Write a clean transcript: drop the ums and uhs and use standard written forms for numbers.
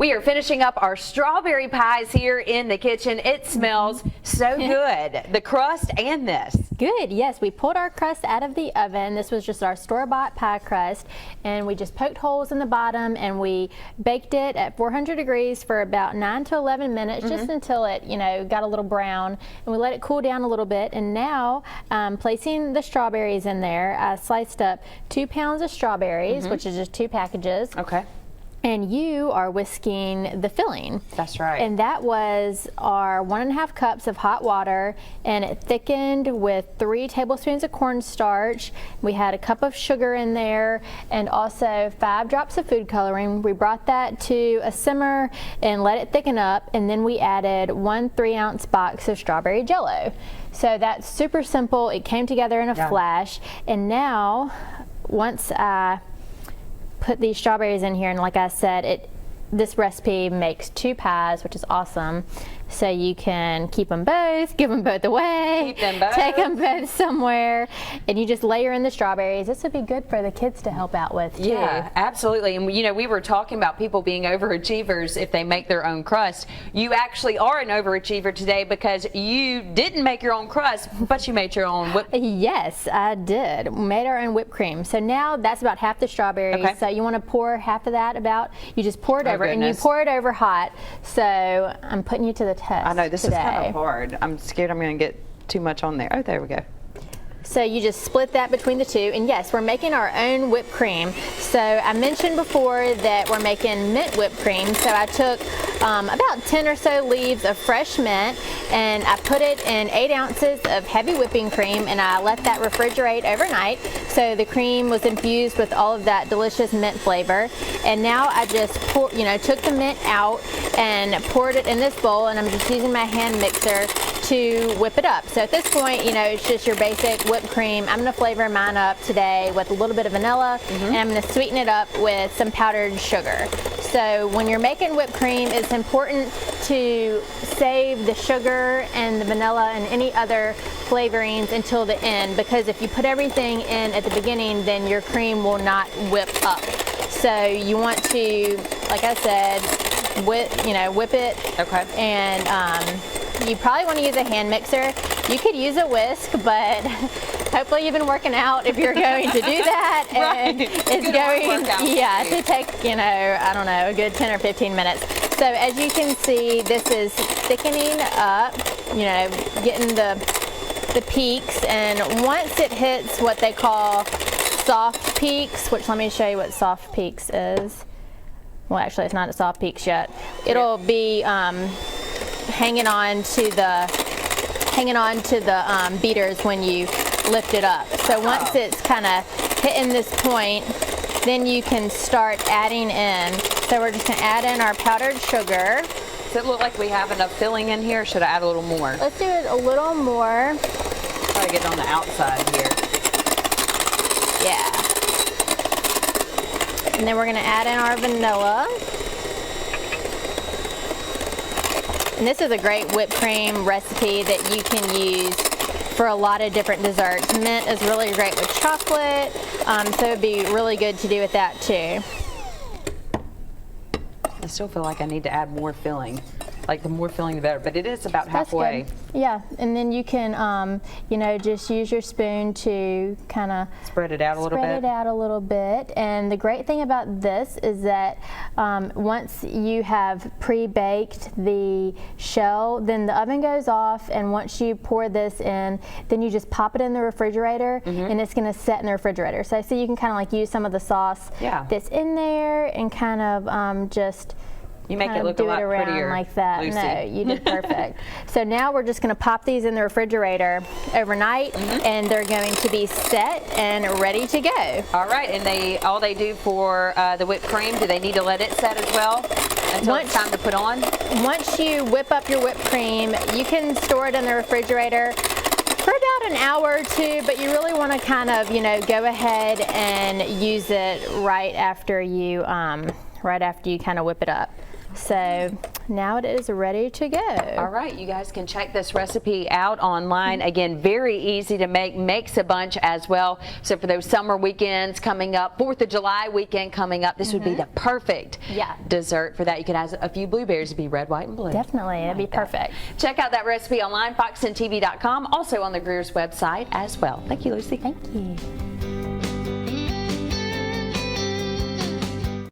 We are finishing up our strawberry pies here in the kitchen. It smells so good. The crust and this. Good, yes. We pulled our crust out of the oven. This was just our store-bought pie crust, and we just poked holes in the bottom, and we baked it at 400 degrees for about 9 to 11 minutes, just until it, got a little brown, and we let it cool down a little bit. And now, placing the strawberries in there, I sliced up 2 pounds of strawberries, which is just 2 packages. Okay. And you are whisking the filling. That's right. And that was our 1.5 cups of hot water, and it thickened with 3 tablespoons of cornstarch. We had a cup of sugar in there, and also 5 drops of food coloring. We brought that to a simmer and let it thicken up, and then we added 1 3-ounce box of strawberry jello. So that's super simple. It came together in a flash. And now, once I put these strawberries in here, and like I said, this recipe makes 2 pies, which is awesome. So you can keep them both, give them both away, take them both somewhere, and you just layer in the strawberries. This would be good for the kids to help out with too. Yeah, absolutely. And we were talking about people being overachievers if they make their own crust. You actually are an overachiever today because you didn't make your own crust, but you made your own whipped cream. Yes, I did. We made our own whipped cream. So now that's about half the strawberries. Okay. So you want to pour half of that you just pour it over, and you pour it over hot. So I'm putting you to the test. I know, this today. is kind of hard. I'm scared I'm going to get too much on there. Oh, there we go. So you just split that between the 2, and yes, we're making our own whipped cream. So I mentioned before that we're making mint whipped cream. So I took about 10 or so leaves of fresh mint, and I put it in 8 ounces of heavy whipping cream, and I let that refrigerate overnight. So the cream was infused with all of that delicious mint flavor. And now I just took the mint out and poured it in this bowl, and I'm just using my hand mixer to whip it up. So at this point, it's just your basic whipped cream. I'm going to flavor mine up today with a little bit of vanilla, and I'm going to sweeten it up with some powdered sugar. So when you're making whipped cream, it's important to save the sugar and the vanilla and any other flavorings until the end, because if you put everything in at the beginning, then your cream will not whip up. So you want to, like I said, whip it. Okay. And you probably want to use a hand mixer. You could use a whisk, but hopefully you've been working out if you're going to do that. And it's going to take, I don't know, a good 10 or 15 minutes. So as you can see, this is thickening up, getting the peaks. And once it hits what they call soft peaks, which let me show you what soft peaks is. Well, actually, it's not at soft peaks yet. It'll be hanging on to the beaters when you lift it up. So once it's kind of hitting this point, then you can start adding in. So we're just going to add in our powdered sugar. Does it look like we have enough filling in here? Or should I add a little more? Let's do it a little more. Try to get on the outside here. Yeah. And then we're going to add in our vanilla. And this is a great whipped cream recipe that you can use for a lot of different desserts. Mint is really great with chocolate, so it'd be really good to do with that too. I still feel like I need to add more filling. Like the more filling the better, but it is about halfway. That's good. Yeah, and then you can, just use your spoon to kind of spread it out a little bit. And the great thing about this is that once you have pre-baked the shell, then the oven goes off, and once you pour this in, then you just pop it in the refrigerator, and it's going to set in the refrigerator. So you can kind of like use some of the sauce that's in there and kind of just you make it look a lot prettier like that. Lucy. No, you did perfect. So now we're just going to pop these in the refrigerator overnight, and they're going to be set and ready to go. All right, and all they do for the whipped cream, do they need to let it set as well until it's time to put on? Once you whip up your whipped cream, you can store it in the refrigerator for about an hour or 2, but you really want to kind of, go ahead and use it right after you kind of whip it up. So now it is ready to go. All right, you guys can check this recipe out online. Again, very easy to make, makes a bunch as well. So for those summer weekends coming up, 4th of July weekend coming up, this would be the perfect dessert for that. You could add a few blueberries to be red, white, and blue. Definitely, it'd be perfect. Check out that recipe online, foxntv.com, also on the Greer's website as well. Thank you, Lucy. Thank you.